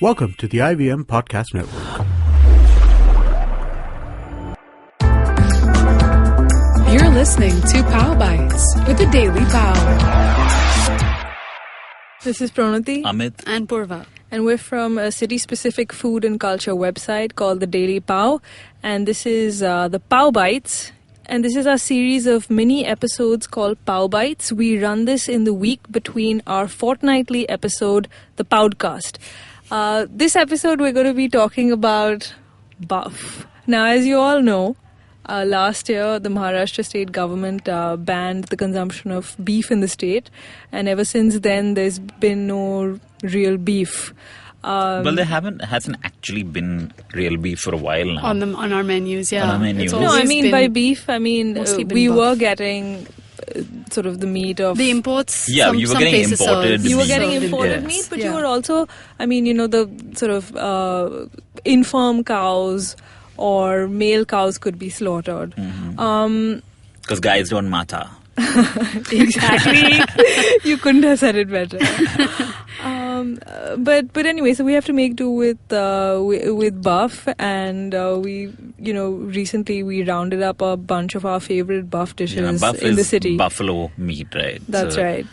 Welcome to the IVM Podcast Network. You're listening to Pow Bites with the Daily Pow. This is Pranati, Amit, And Purva. and we're from a city-specific food and culture website called the Daily Pow, and this is the Pow Bites. And this is our series of mini episodes called Pow Bites. We run this in the week between our fortnightly episode, the Powdcast. This episode, we're going to be talking about buff. Now, as you all know, last year, the Maharashtra state government banned the consumption of beef in the state. And ever since then, there's been no real beef. well, there hasn't actually been real beef for a while now. On our menus, yeah. On our menus. It's No, No, always I mean, been by beef, I mean, mostly been we buff. were getting sort of the meat of... the imports. Yeah, some, you were some getting places imported serve- You were meat. getting served in imported Yes. meat, but Yeah. you were also, I mean, the sort of infirm cows or male cows could be slaughtered. Because guys don't matter. Exactly. You couldn't have said it better. But anyway, so we have to make do with buff, and we recently we rounded up a bunch of our favorite buff dishes Buff in is the city. buffalo meat, right? That's So- right.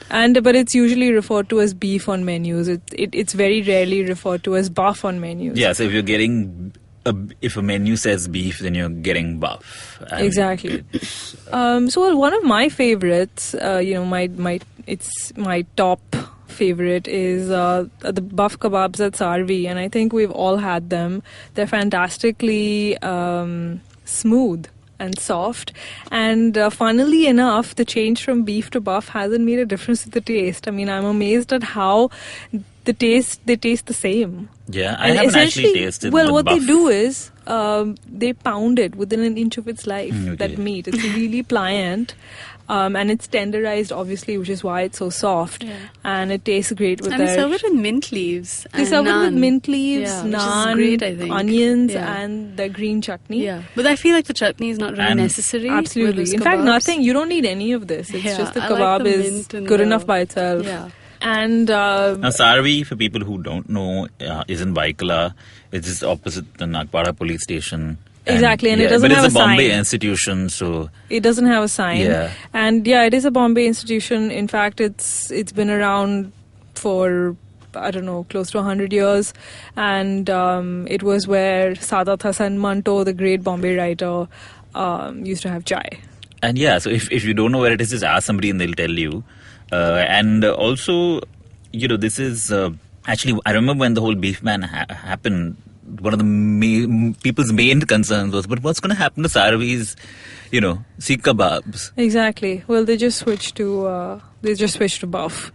But it's usually referred to as beef on menus. It's very rarely referred to as buff on menus. Yeah, so if you're getting... if a menu says beef, then you're getting buff. And Exactly. So one of my favorites, it's my top favorite is the buff kebabs at Sarvi, and I think we've all had them. They're fantastically smooth and soft, and funnily enough, the change from beef to buff hasn't made a difference to the taste. I mean, I'm amazed at how they taste the same. Yeah, I And haven't actually essentially, tasted well, the what buff. they do is they pound it within an inch of its life. Okay. That meat, it's really pliant, and it's tenderized, obviously, which is why it's so soft, Yeah. and it tastes great with And they their. serve it with mint leaves. They and serve it with naan. mint leaves, Yeah, which is naan, great, I think. onions, Yeah. and the green chutney. Yeah, but I feel like the chutney is not really And- necessary. with Absolutely. those In fact, kebabs. nothing. You don't need any of this. It's Yeah, just the I like kebab the is mint and good the- enough by itself. Yeah. And Now, Sarvi, for people who don't know, is in Vaikala. It's just opposite the Nagpara police station. Exactly, and it doesn't but have it's a a Bombay sign. institution, so... it doesn't have a sign. Yeah. And yeah, it is a Bombay institution. In fact, it's been around for, I don't know, close to 100 years. And it was where Saadat Hasan Manto, the great Bombay writer, used to have chai. And yeah, so if you don't know where it is, just ask somebody and they'll tell you. And also, this is... actually, I remember when the whole beef ban happened, one of the people's main concerns was, but what's going to happen to Sarvi's, Sikh kebabs? Exactly. Well, they just switched to buff.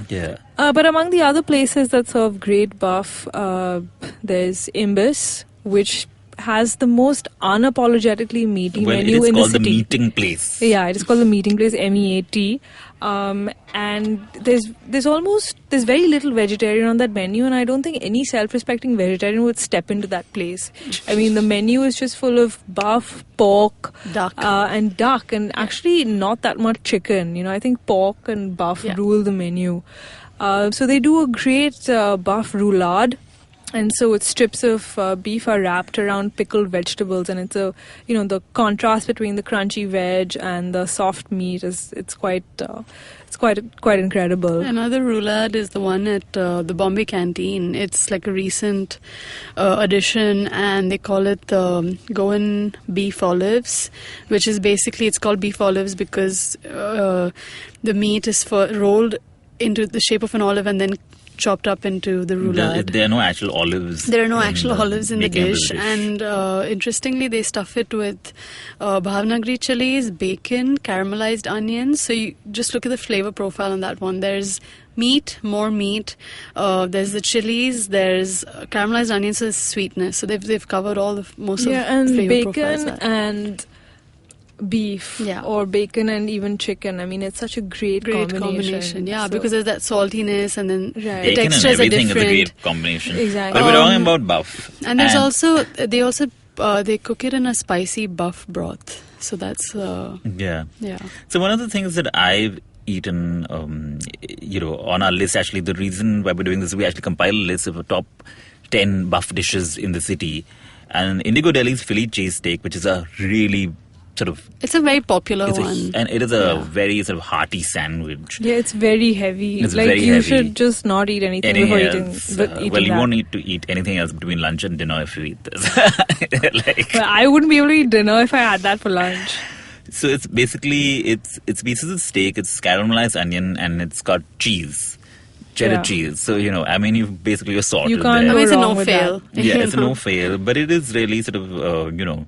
Yeah. But among the other places that serve great buff, there's Imbis, which has the most unapologetically meaty Well, menu it is in the called the city. meeting place. Yeah, it is called the meeting place, MEAT. And there's very little vegetarian on that menu, and I don't think any self-respecting vegetarian would step into that place. I mean, the menu is just full of buff, pork, Duck. and duck, and actually not that much chicken. I think pork and buff Yeah. rule the menu. So they do a great buff roulade. And so it's strips of beef are wrapped around pickled vegetables, and it's the contrast between the crunchy veg and the soft meat it's quite incredible. Another roulade is the one at the Bombay Canteen. It's like a recent addition, and they call it Goan beef olives, which is basically, it's called beef olives because the meat is rolled into the shape of an olive and then chopped up into the roulade. There are no actual olives. There are no actual olives in the making of dish, and interestingly, they stuff it with Bhavnagri chilies, bacon, caramelized onions. So you just look at the flavor profile on that one. There's meat, more meat. There's the chilies. There's caramelized onions. So there's sweetness. So they've covered all the most of the and flavor profiles. bacon and beef, Yeah. or bacon and even chicken. I mean, it's such a great combination. Yeah, So- because there's that saltiness, and then Right. the Bacon and textures are everything is a different. great combination. Exactly. But we're talking about buff. And there's also they cook it in a spicy buff broth. So that's Yeah. yeah. So one of the things that I've eaten, on our list, actually, the reason why we're doing this is we actually compile a list of the top 10 buff dishes in the city. And Indigo Delhi's Philly cheesesteak, which is a really sort of... It's a very popular It's one. and it is a very sort of hearty sandwich. Yeah, it's very heavy. It's like very you heavy. should just not eat anything before eating. Well, you that. won't need to eat anything else between lunch and dinner if you eat this. Like, But I wouldn't be able to eat dinner if I had that for lunch. so it's basically it's pieces of steak, it's caramelized onion, and it's got cheese, cheddar Yeah. cheese. So you're basically sorted. You can't I there. mean, it's a wrong no with fail. Yeah, it's a You know? no fail, but it is really sort of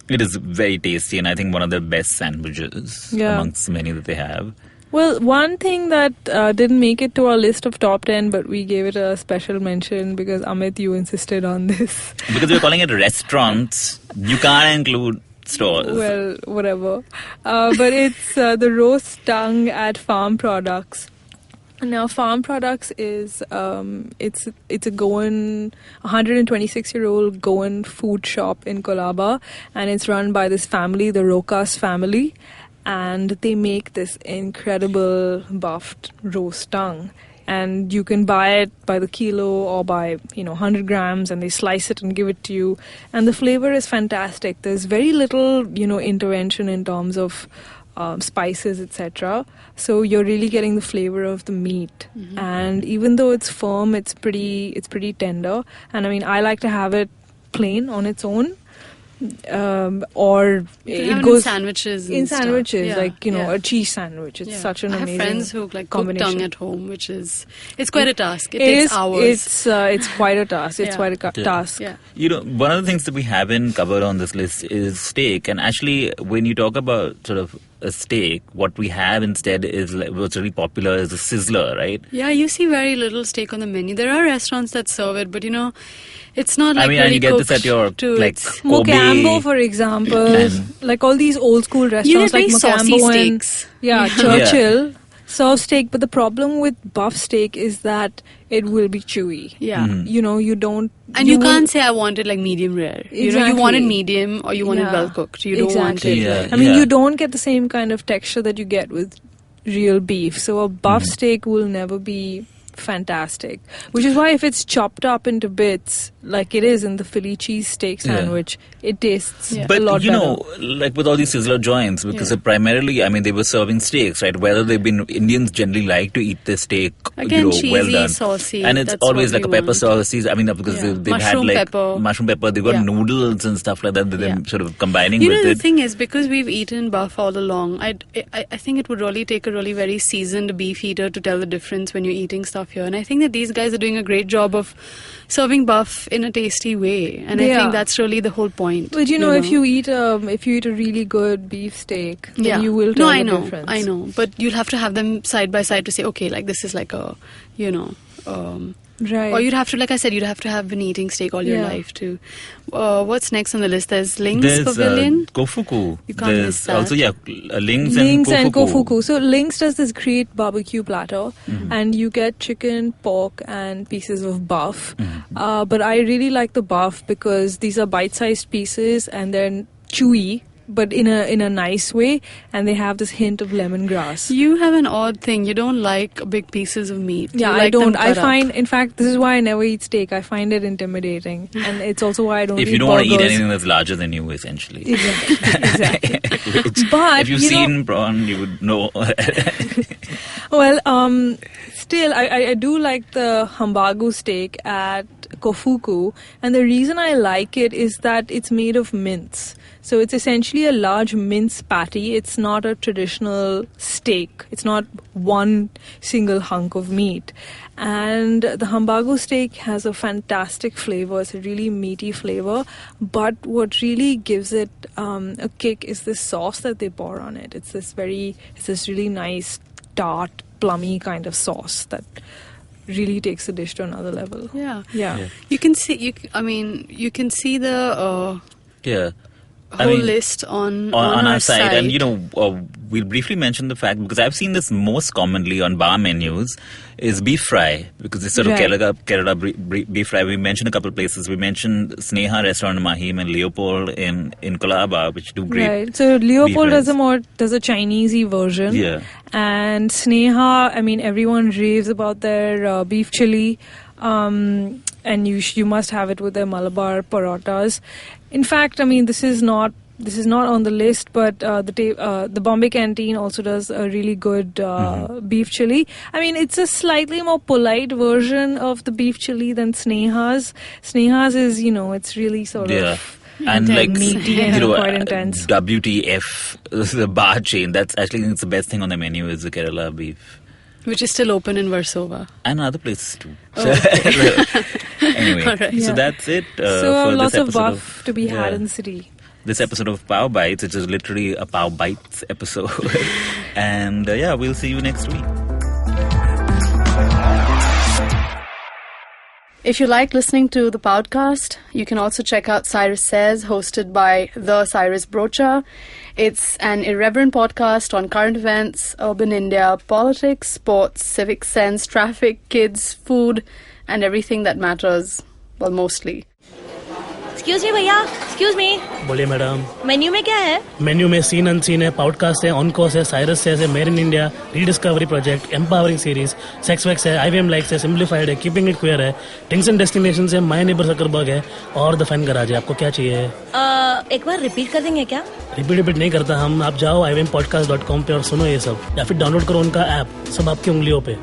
it is very tasty, and I think one of the best sandwiches Yeah. amongst many that they have. Well, one thing that didn't make it to our list of top 10, but we gave it a special mention because Amit, you insisted on this. Because we're calling it restaurants, you can't include stores. Well, whatever. But it's the roast tongue at Farm Products. Now, Farm Products is it's a Goan 126-year-old Goan food shop in Colaba, and it's run by this family, the Rokas family, and they make this incredible buffed roast tongue. And you can buy it by the kilo or by 100 grams, and they slice it and give it to you. And the flavor is fantastic. There's very little intervention in terms of spices, etc. So you're really getting the flavor of the meat. And even though it's firm, it's pretty tender. And I mean, I like to have it plain on its own. Or You can have it it goes in sandwiches. And in stuff. sandwiches, Yeah, like yeah. a cheese sandwich. It's Yeah. such an I have amazing friends who cook combination. tongue at home, which is quite a task. It It takes is- hours. It's quite a task. It's Yeah. quite a Yeah. task. Yeah. One of the things that we haven't covered on this list is steak. And actually, when you talk about sort of a steak, what we have instead is what's really popular is a sizzler, right? Yeah, you see very little steak on the menu. There are restaurants that serve it, but it's not like I mean, really and you get this cooked at your to like its- Kobe. Mocambo, for example, And- like all these old school You get restaurants very like saucy Mocambo and steaks. Churchill serve steak. But the problem with buff steak is that it will be chewy. Yeah. Mhm. You don't. And you will- can't say I want it like medium rare. You Exactly. want it medium or you want it Yeah. well cooked. You don't want it. Exactly. Yeah, like- I mean, yeah. you don't get the same kind of texture that you get with real beef. So a buff steak will never be fantastic. Which is why if it's chopped up into bits, like it is in the Philly cheese steak Yeah. sandwich, it tastes Yeah. a But lot better. like with all these sizzler joints, because Yeah. primarily, I mean, they were serving steaks, right? Whether they've been Indians generally like to eat their steak, Again, well cheesy, done, saucy, and it's that's always what like a we pepper want. sauce. I mean, because Yeah. they've had Mushroom like pepper. mushroom pepper. They've got Yeah. noodles and stuff like that. That Yeah. they're sort of combining You with know, the it. thing is, because we've eaten buff all along, I think it would really take a really very seasoned beef eater to tell the difference when you're eating stuff here. And I think that these guys are doing a great job of serving buff in a tasty way. And I Yeah. think that's really the whole point. But if you eat a really good beef steak, then yeah. you will tell no, I the know, difference. I know. But you'll have to have them side by side to say, okay, like this is like a, Right. or you'd have to, like I said, you'd have to have been eating steak all your Yeah. life too. What's next on the list? There's Ling's There's Pavilion. Kofuku. You can't There's miss that. also Ling's Lynx and and Kofuku. So Lynx does this great barbecue platter, Mm-hmm. and you get chicken, pork, and pieces of buff. Mm-hmm. But I really like the buff because these are bite-sized pieces and they're chewy, but in a nice way, and they have this hint of lemongrass. You have an odd thing. You don't like big pieces of meat. Yeah, You I like them don't. I cut up. find, in fact, this is why I never eat steak. I find it intimidating, and it's also why I don't. if eat you don't want to eat burgers. anything that's larger than you, essentially. Exactly. Which, But if you've you know- seen prawn, you would know. Well, still, I do like the hambagu steak at Kofuku, and the reason I like it is that it's made of mince. So it's essentially a large mince patty. It's not a traditional steak. It's not one single hunk of meat. And the hambagu steak has a fantastic flavor. It's a really meaty flavor. But what really gives it a kick is this sauce that they pour on it. It's this really nice, tart, plummy kind of sauce that really takes the dish to another level. Yeah. Yeah. You can see. You can see the Yeah. whole list on our site. And we'll briefly mention the fact, because I've seen this most commonly on bar menus, is beef fry, because it's sort of Right. Kerala beef fry. We mentioned a couple of places. We mentioned Sneha restaurant in Mahim and Leopold in Colaba, which do great. Right. So Leopold beef does a Chinesey version. Yeah. And Sneha, I mean, everyone raves about their beef chili. And you must have it with their Malabar parathas. In fact, I mean, this is not on the list, but the Bombay Canteen also does a really good beef chili. I mean, it's a slightly more polite version of the beef chili than Sneha's. Sneha's is, it's really sort of and like meaty and quite intense. WTF, the bar chain. That's actually it's the best thing on the menu is the Kerala beef. Which is still open in Versova. And other places too. Oh, okay. Anyway, right. So that's it. So for lots this of buff to be had in the city. This episode of Pow Bites, which is literally a Pow Bites episode. And we'll see you next week. If you like listening to the podcast, you can also check out Cyrus Says, hosted by the Cyrus Brocha. It's an irreverent podcast on current events, urban India, politics, sports, civic sense, traffic, kids, food, and everything that matters. Well, mostly. Excuse me भैया, excuse me. बोलिए madam. Menu में क्या है? Menu में scene unseen है, podcast है, on course है, Cyrus says है, made in India, rediscovery project, empowering series, sex wax है, IVM लाइक्स है, सिंप्लीफाइड है, कीपिंग इट क्वियर है, थिंग्स एंड डेस्टिनेशंस है, माय नेबर जकरबर्ग है और द फैन गराज है. आपको क्या चाहिए? एक बार रिपीट कर देंगे क्या? रिपीट नहीं करता हम. आप जाओ IVMpodcast.com पे और सुनो ये सब, या फिर डाउनलोड करो उनका ऐप. सब आपकी उंगलियों पे.